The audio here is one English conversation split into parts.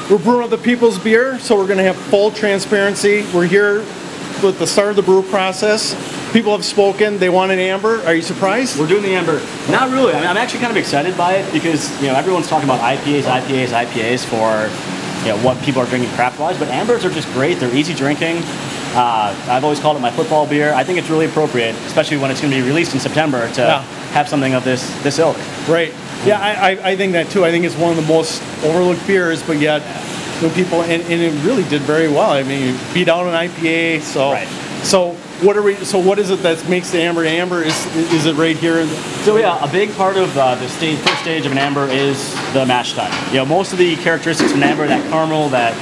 We're brewing up the people's beer, so we're going to have full transparency. We're here with the start of the brew process. People have spoken. They want an amber. Are you surprised? We're doing the amber. Not really. I mean, I'm actually kind of excited by it because, you know, everyone's talking about IPAs for, you know, what people are drinking craft-wise, but ambers are just great. They're easy drinking. I've always called it my football beer. I think it's really appropriate, especially when it's going to be released in September, to have something of this ilk. Right. Yeah, I think that too. I think it's one of the most overlooked beers, but yet when people and it really did very well. I mean, you beat out an IPA. So so what is it that makes the amber amber? Is it right here? So yeah, a big part of the first stage of an amber is the mash tun. You know, most of the characteristics of an amber, that caramel, that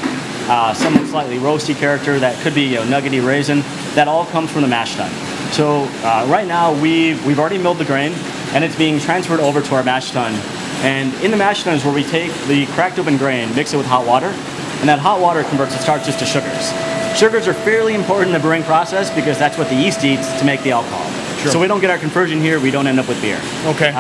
somewhat slightly roasty character, that could be, you know, nuggety raisin, that all comes from the mash tun. So right now we've already milled the grain, and it's being transferred over to our mash tun. And in the mash tun is where we take the cracked open grain, mix it with hot water, and that hot water converts the starches to sugars. Sugars are fairly important in the brewing process because that's what the yeast eats to make the alcohol. Sure. So we don't get our conversion here, we don't end up with beer. Okay.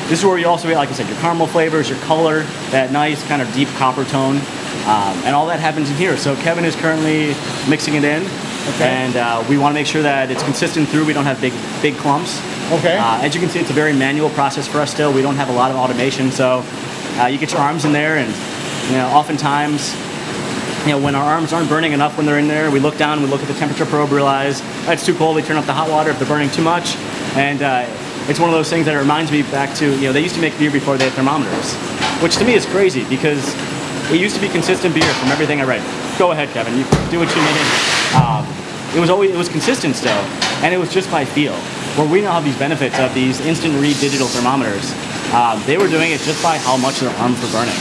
This is where you also get, like I said, your caramel flavors, your color, that nice kind of deep copper tone, and all that happens in here. So Kevin is currently mixing it in, and we want to make sure that it's consistent through. We don't have big clumps. Okay. As you can see, it's a very manual process for us still. We don't have a lot of automation, so you get your arms in there, and you know, oftentimes, you know, when our arms aren't burning enough when they're in there, we look down, we look at the temperature probe, realize it's too cold, we turn up the hot water if they're burning too much, and it's one of those things that it reminds me back to, you know, they used to make beer before they had thermometers, which to me is crazy because it used to be consistent beer from everything I read. Go ahead, Kevin, you do what you need. It was consistent still, and it was just by feel. Where we now have these benefits of these instant read digital thermometers. They were doing it just by how much their arms were burning,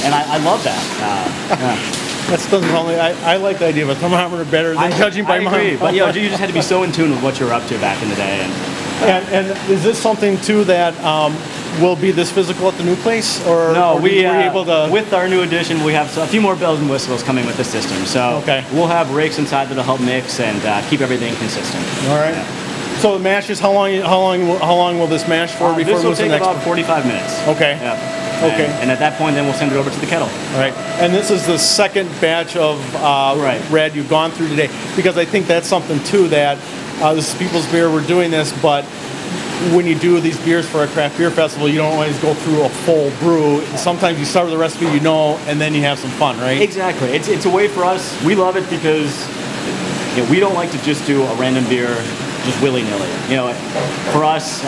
and I love that. That doesn't only. I like the idea of a thermometer better than judging by I agree, but you know, you just had to be so in tune with what you were up to back in the day. And is this something too that will be this physical at the new place, or no? Or we were able to. With our new addition, we have a few more bells and whistles coming with the system. So we'll have rakes inside that'll help mix and keep everything consistent. All right. Yeah. So the mash is how long will this mash for before this will take about 45 minutes. Okay. Yeah. Okay. And at that point, then we'll send it over to the kettle. All right. And this is the second batch of red you've gone through today, because I think that's something too that this is people's beer. We're doing this, but when you do these beers for a craft beer festival, you don't always go through a full brew. Sometimes you start with the recipe, you know, and then you have some fun, right? Exactly. It's a way for us. We love it because, you know, we don't like to just do a random beer just willy-nilly. You know, for us,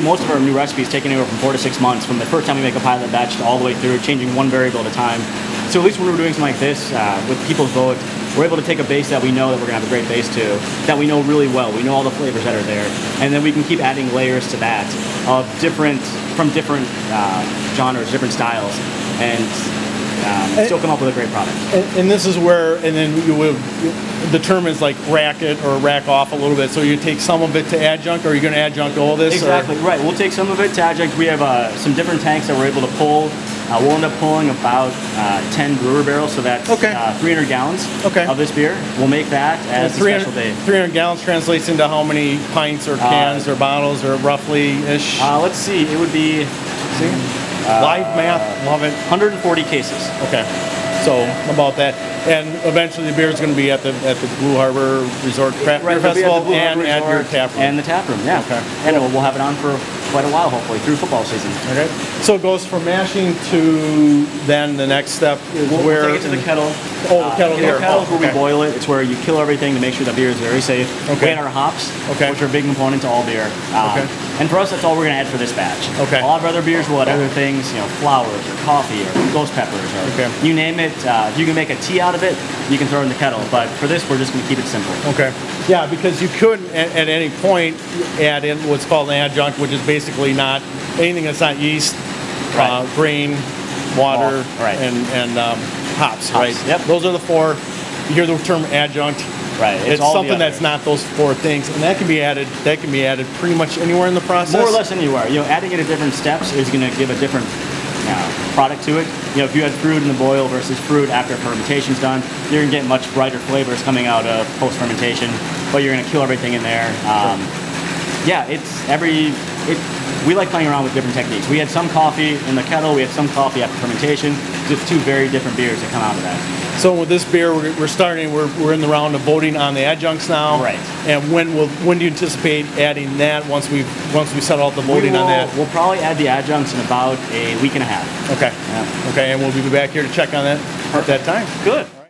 most of our new recipes take anywhere from 4 to 6 months from the first time we make a pilot batch to all the way through, changing one variable at a time. So at least when we're doing something like this, with people's vote, we're able to take a base that we know that we're going to have a great base to, that we know really well. We know all the flavors that are there, and then we can keep adding layers to that of different genres, different styles, and still come up with a great product. And this is where, and then you will, the term is like rack it or rack off a little bit. So you take some of it to adjunct, or are you going to adjunct all this? Exactly, right. We'll take some of it to adjunct. We have some different tanks that we're able to pull. We'll end up pulling about 10 brewer barrels, so that's 300 gallons of this beer. We'll make that as a special day. 300 gallons translates into how many pints or cans or bottles or roughly-ish? Let's see. It would be... live math, love it. 140 cases. Okay, so about that, and eventually the beer is going to be at the Blue Harbor Resort Craft Beer Festival and at your tap room. And the tap room, yeah. Okay, and we'll have it on for quite a while, hopefully, through football season. Okay, so it goes from mashing to then the next step is where we'll take it to the kettle. Oh, the kettle here. The kettle is where we boil it. It's where you kill everything to make sure the beer is very safe. We add our hops, which are a big component to all beer. And for us, that's all we're going to add for this batch. Okay. A lot of other beers will add other things, you know, flowers or coffee or ghost peppers or you name it. If you can make a tea out of it, you can throw it in the kettle. But for this, we're just going to keep it simple. Okay. Yeah, because you could at any point add in what's called an adjunct, which is basically not anything that's not yeast, grain, water, and hops. Right. Yep. Those are the four. You hear the term adjunct. Right. It's something that's not those four things, and that can be added. That can be added pretty much anywhere in the process. More or less anywhere. You know, adding it at different steps is going to give a different product to it. You know, if you had fruit in the boil versus fruit after fermentation's done, you're going to get much brighter flavors coming out of post-fermentation, but you're going to kill everything in there. Yeah, we like playing around with different techniques. We had some coffee in the kettle, we had some coffee after fermentation. just two very different beers that come out of that. So with this beer, we're in the round of voting on the adjuncts now. Right. And when do you anticipate adding that once we settle out the voting on that? We'll probably add the adjuncts in about a week and a half. Okay. Yeah. Okay, and we'll be back here to check on that at that time. Good.